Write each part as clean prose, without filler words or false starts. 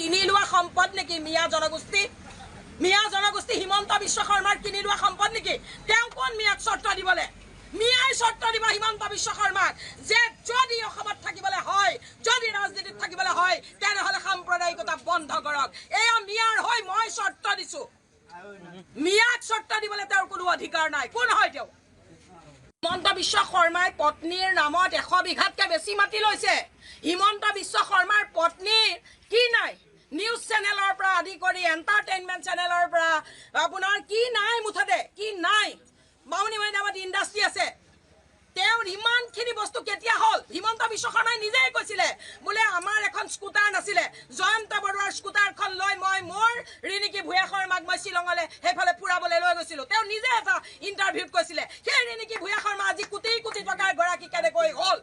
কিনি লোৱা সম্পদ নেকি মিয়া জনগোষ্ঠী হিমন্ত বিশ্ব শৰ্মাৰ কিনি লোৱা সম্পদ নেকি? তেওঁ কোন মিয়াক চৰ্ত দিবলে? মিয়াই চৰ্ত দিব হিমন্ত বিশ্ব শৰ্মাক যে যদি অসমত থাকিবলৈ হয়, যদি ৰাজনীতিত থাকিবলৈ হয়, তেনেহ'লে সাম্প্ৰদায়িকতা বন্ধ কৰক। এয়া মিয়াৰ হৈ মই চৰ্ত দিছো। মিয়াক চৰ্ত দিবলৈ তেওঁৰ কোনো অধিকাৰ নাই। কোন হয় তেওঁ? হিমন্ত বিশ্ব শৰ্মাই পত্নীৰ নামত 100 বিঘাতকৈ বেছি মাটি লৈছে। হিমন্ত বিশ্ব শৰ্মাৰ পত্নীৰ কি নাই? নিউজ চেনেলৰ পৰা আদি কৰি এণ্টাৰটেইনমেণ্ট চেনেলৰ পৰা আপোনাৰ কি নাই? মুঠতে কি নাই? বামুণীমৈদাম নামত ইণ্ডাষ্ট্ৰী আছে। তেওঁৰ ইমানখিনি বস্তু কেতিয়া হ'ল? হিমন্ত বিশ্ব শৰ্মাই নিজেই কৈছিলে বোলে আমাৰ এখন স্কুটাৰ নাছিলে, জয়ন্ত বৰুৱাৰ স্কুটাৰখন লৈ মই মোৰ ৰিণিকী ভূঞা শৰ্মাক মই শ্বিলঙলৈ সেইফালে ফুৰাবলৈ লৈ গৈছিলোঁ। তেওঁ নিজে এটা ইণ্টাৰভিউত কৈছিলে। সেই ৰিণিকী ভূঞা শৰ্মা আজি কোটি কোটি টকাৰ গৰাকী কেনেকৈ হ'ল?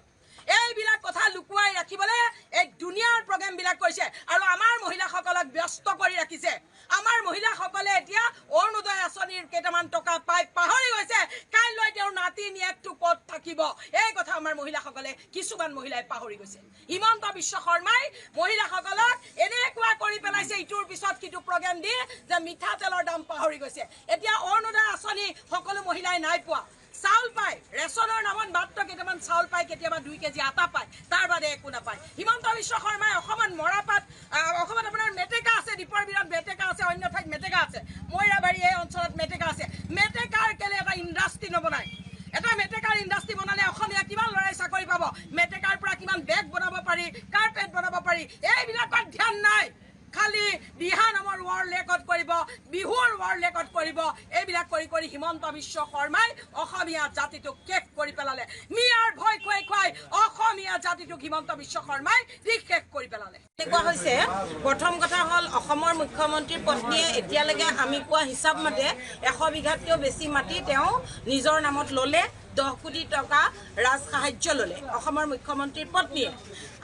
এইবিলাক কথা লুকুৱাই ৰাখিবলৈ এই দুনিয়াৰ প্ৰগ্ৰেমবিলাক কৰিছে আৰু আমাৰ মহিলাসকলক ব্যস্ত কৰি ৰাখিছে। আমাৰ মহিলাসকলে এতিয়া অৰুণোদয় আঁচনিৰ কেইটামান টকা পাই পাহৰি গৈছে কাইলৈ তেওঁৰ নাতি নীয়েকটো ক'ত থাকিব। এই কথা আমাৰ মহিলাসকলে কিছুমান মহিলাই পাহৰি গৈছে। হিমন্ত বিশ্ব শৰ্মাই মহিলাসকলক এনেকুৱা কৰি পেলাইছে ইটোৰ পিছত সিটো প্ৰগ্ৰেম দি যে মিঠাতেলৰ দাম পাহৰি গৈছে। এতিয়া অৰুণোদয় আঁচনি সকলো মহিলাই নাই পোৱা। চাউল পায়, ৰেচনৰ নামত মাত্ৰ কেইটামান চাউল পায়, কেতিয়াবা 2 কেজি আটা পায়, তাৰ বাদে একো নাপায়। হিমন্ত বিশ্ব শৰ্মাই অসমত মৰাপাট, অসমত আপোনাৰ মেটেকা আছে, দ্বীপৰ বিলত মেটেকা আছে, অন্য ঠাইত মেটেকা আছে, মৈৰাবাৰী এই অঞ্চলত মেটেকা আছে। মেটেকাৰ কেলে এটা ইণ্ডাষ্ট্ৰী নবনায়? এটা মেটেকাৰ ইণ্ডাষ্ট্ৰী বনালে অসমীয়া কিমান ল'ৰাই চাকৰি পাব? মেটেকাৰ পৰা কিমান বেগ বনাব পাৰি, কাৰ্পেট বনাব পাৰি, এইবিলাকত ধ্যান নাই। খালি দিহা নামৰ ৱৰ্ল্ড ৰেকৰ্ড কৰিব, বিহুৰ ৱৰ্ল্ড ৰেকৰ্ড কৰিব। এইবিলাক কৰি কৰি হিমন্ত বিশ্ব শৰ্মাই অসমীয়া জাতিটোক শেষ কৰি পেলালে। মিয়াৰ ভয় খুৱাই খুৱাই অসমীয়া জাতিটোক হিমন্ত বিশ্ব শৰ্মাই শেষ কৰি পেলালে। এনেকুৱা হৈছে, প্ৰথম কথা হ'ল অসমৰ মুখ্যমন্ত্ৰীৰ পত্নীয়ে এতিয়ালৈকে আমি কোৱা হিচাপ মতে 100 বিঘাতকৈও বেছি মাটি তেওঁ নিজৰ নামত ল'লে। 10 কোটি টকা ৰাজ সাহায্য ল'লে অসমৰ মুখ্যমন্ত্ৰীৰ পত্নীয়ে।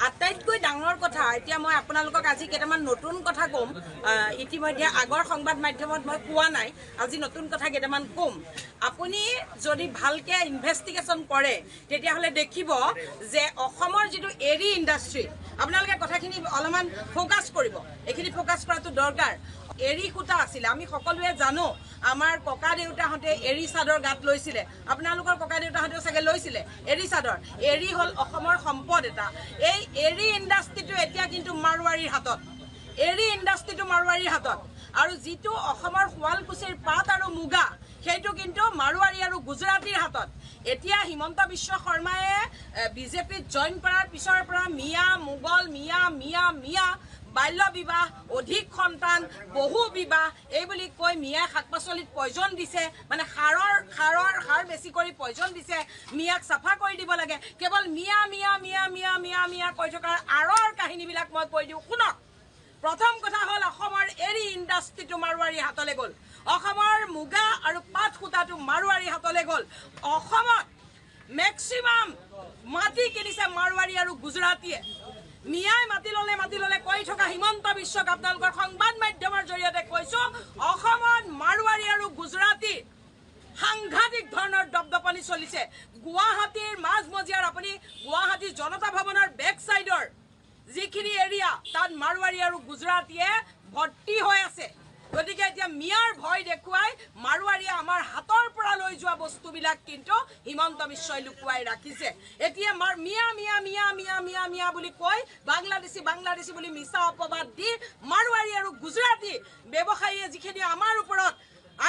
আটাইতকৈ ডাঙৰ কথা, এতিয়া মই আপোনালোকক আজি কেইটামান নতুন কথা ক'ম। ইতিমধ্যে আগৰ সংবাদ মাধ্যমত মই কোৱা নাই, আজি নতুন কথা কেইটামান ক'ম। আপুনি যদি ভালকৈ ইনভেষ্টিগেশ্যন কৰে তেতিয়াহ'লে দেখিব যে অসমৰ যিটো এৰী ইণ্ডাষ্ট্ৰী, আপোনালোকে কথাখিনি অলপমান ফ'কাছ কৰিব। এইখিনি ফ'কাছ কৰাটো দৰকাৰ। এৰী সূতা আছিলে, আমি সকলোৱে জানো। আমাৰ ককা দেউতাহঁতে এৰী চাদৰ গাত লৈছিলে, আপোনালোকৰ ককা দেউতাহঁতেও চাগে লৈছিলে এৰী চাদৰ। এৰী হ'ল অসমৰ সম্পদ এটা। এই এৰী ইণ্ডাষ্ট্ৰীটো এতিয়া কিন্তু মাৰোৱাৰীৰ হাতত। এৰী ইণ্ডাষ্ট্ৰীটো মাৰোৱাৰীৰ হাতত। আৰু যিটো অসমৰ শুৱালকুছিৰ পাট আৰু মুগা, সেইটো কিন্তু মাৰোৱাৰী আৰু গুজৰাটীৰ হাতত। এতিয়া হিমন্ত বিশ্ব শৰ্মায়ে বিজেপিত জইন কৰাৰ পিছৰ পৰা মিয়া মোগল, মিয়া বাল্য বিবাহ, অধিক সন্তান, বহু বিবাহ এই বুলি কৈ মিয়াই শাক পাচলিত পয়জন দিছে, মানে সাৰ বেছি কৰি পয়জন দিছে। মিয়াক চাফা কৰি দিব লাগে। কেৱল মিয়া কৈ থকাৰ আঁৰৰ কাহিনীবিলাক মই কৈ দিওঁ, শুনক। প্ৰথম কথা হ'ল অসমৰ এৰী ইণ্ডাষ্ট্ৰীটো মাৰোৱাৰীৰ হাতলৈ গ'ল। অসমৰ মুগা আৰু পাট সূতাটো মাৰোৱাৰীৰ হাতলৈ গ'ল। অসমত মেক্সিমাম মাটি কিনিছে মাৰোৱাৰী আৰু গুজৰাটীয়ে। মিয়াই মাটি ল'লে কৈ থকা হিমন্ত বিশ্বক আপোনালোকৰ সংবাদ মাধ্যমৰ জৰিয়তে কৈছো, অসমত মাৰোৱাৰী আৰু গুজৰাটী সাংঘাতিক ধৰণৰ দপদপনি চলিছে। গুৱাহাটীৰ মাজমজিয়াৰ আপুনি গুৱাহাটীৰ জনতা ভৱনৰ বেক চাইডৰ যিখিনি এৰিয়া, তাত মাৰোৱাৰী আৰু গুজৰাটীয়ে ভৰ্তি হৈ আছে। গতিকে এতিয়া মিয়াৰ ভয় দেখুৱাই মাৰোৱাৰীয়ে আমাৰ হাতৰ পৰা লৈ যোৱা বস্তুবিলাক কিন্তু হিমন্ত বিশ্বই লুকুৱাই ৰাখিছে। এতিয়া মিয়া বুলি কৈ বাংলাদেশী বুলি মিছা অপবাদ দি মাৰোৱাৰী আৰু গুজৰাটী ব্যৱসায়ীয়ে যিখিনি আমাৰ ওপৰত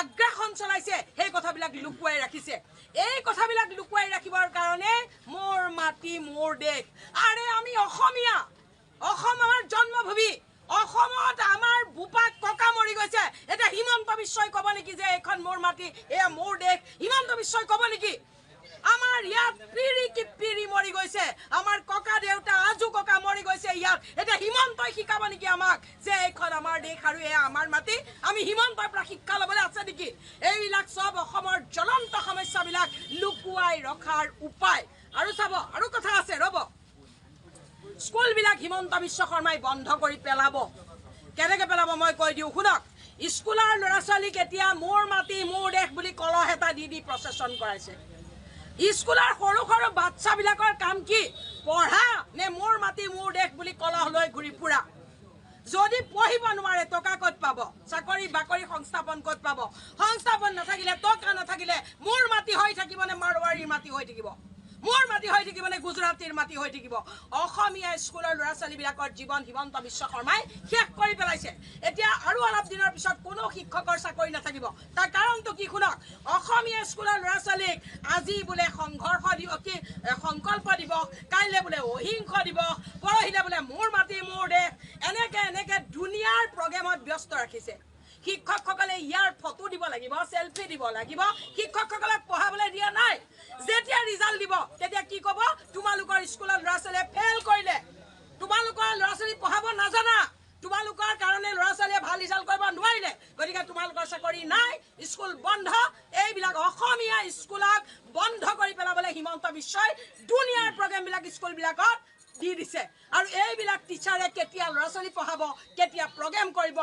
আগ্ৰাসন চলাইছে সেই কথাবিলাক লুকুৱাই ৰাখিছে। এই কথাবিলাক লুকুৱাই ৰাখিবৰ কাৰণে মোৰ মাটি মোৰ দেশ। আৰে আমি অসমীয়া, অসম আমাৰ জন্মভূমি। অসমত আমাৰ বোপা ককা মৰি গৈছে। এতিয়া হিমন্ত বিশ্বই ক'ব নেকি যে এইখন মোৰ মাটি, এয়া মোৰ দেশ? হিমন্ত বিশ্বই ক'ব নেকি? আমাৰ ইয়াত পিৰি মৰি গৈছে, আমাৰ ককা দেউতা আজু ককা মৰি গৈছে ইয়াত। এতিয়া হিমন্তই শিকাব নেকি আমাক যে এইখন আমাৰ দেশ আৰু এয়া আমাৰ মাটি? আমি হিমন্তৰ পৰা শিক্ষা ল'বলৈ আছে নেকি? এইবিলাক চব অসমৰ জ্বলন্ত সমস্যাবিলাক লুকুৱাই ৰখাৰ উপায়। আৰু চাব, আৰু কথা আছে, ৰ'ব। স্কুলবিলাক হিমন্ত বিশ্ব শৰ্মাই বন্ধ কৰি পেলাব। কেনেকৈ পেলাব মই কৈ দিওঁ, শুনক। স্কুলৰ ল'ৰা ছোৱালীক এতিয়া মোৰ মাটি মোৰ দেশ বুলি কলহ এটা দি প্ৰচেছন কৰাইছে। স্কুলৰ সৰু সৰু বাচ্চাবিলাকৰ কাম কি? পঢ়া নে মোৰ মাটি মোৰ দেশ বুলি কলহ লৈ ঘূৰি ফুৰা? যদি পঢ়িব নোৱাৰে টকা ক'ত পাব চাকৰি বাকৰি সংস্থাপন ক'ত পাব সংস্থাপন নাথাকিলে টকা নাথাকিলে মোৰ মাটি হৈ থাকিব নে মাৰোৱাৰীৰ মাটি হৈ থাকিব মোৰ মাটি হৈ থাকিব নে গুজৰাটীৰ মাটি হৈ থাকিব অসমীয়া স্কুলৰ ল'ৰা ছোৱালীবিলাকৰ জীৱন হিমন্ত বিশ্ব শৰ্মাই শেষ কৰি পেলাইছে এতিয়া আৰু অলপ দিনৰ পিছত কোনো শিক্ষকৰ চাকৰি নাথাকিব তাৰ কাৰণটো কি শুনক অসমীয়া স্কুলৰ ল'ৰা ছোৱালীক আজি বোলে সংঘৰ্ষ দিৱস কি সংকল্প দিৱস কাইলৈ বোলে অহিংস দিৱস পৰহিলে বোলে মোৰ মাটি মোৰ দেশ এনেকে দুনিয়াৰ প্ৰগ্ৰেমত ব্যস্ত ৰাখিছে শিক্ষকসকলে ইয়াৰ ফটো দিব লাগিব সেলফি দিব লাগিব শিক্ষকসকলক পঢ়াবলৈ দিয়া নাই যেতিয়া ৰিজাল্ট দিব তেতিয়া কি ক'ব তোমালোকৰ স্কুলৰ ল'ৰা ছোৱালীয়ে ফেল কৰিলে তোমালোকৰ ল'ৰা ছোৱালী পঢ়াব নাজানা তোমালোকৰ কাৰণে ল'ৰা ছোৱালীয়ে ভাল ৰিজাল্ট কৰিব নোৱাৰিলে গতিকে তোমালোকৰ চাকৰি নাই স্কুল বন্ধ এইবিলাক অসমীয়া স্কুলক বন্ধ কৰি পেলাবলৈ হিমন্ত বিশ্বই দুনিয়াৰ প্ৰগ্ৰেমবিলাক স্কুলবিলাকত দি দিছে আৰু এইবিলাক টিচাৰে কেতিয়া ল'ৰা ছোৱালী পঢ়াব কেতিয়া প্ৰগ্ৰেম কৰিব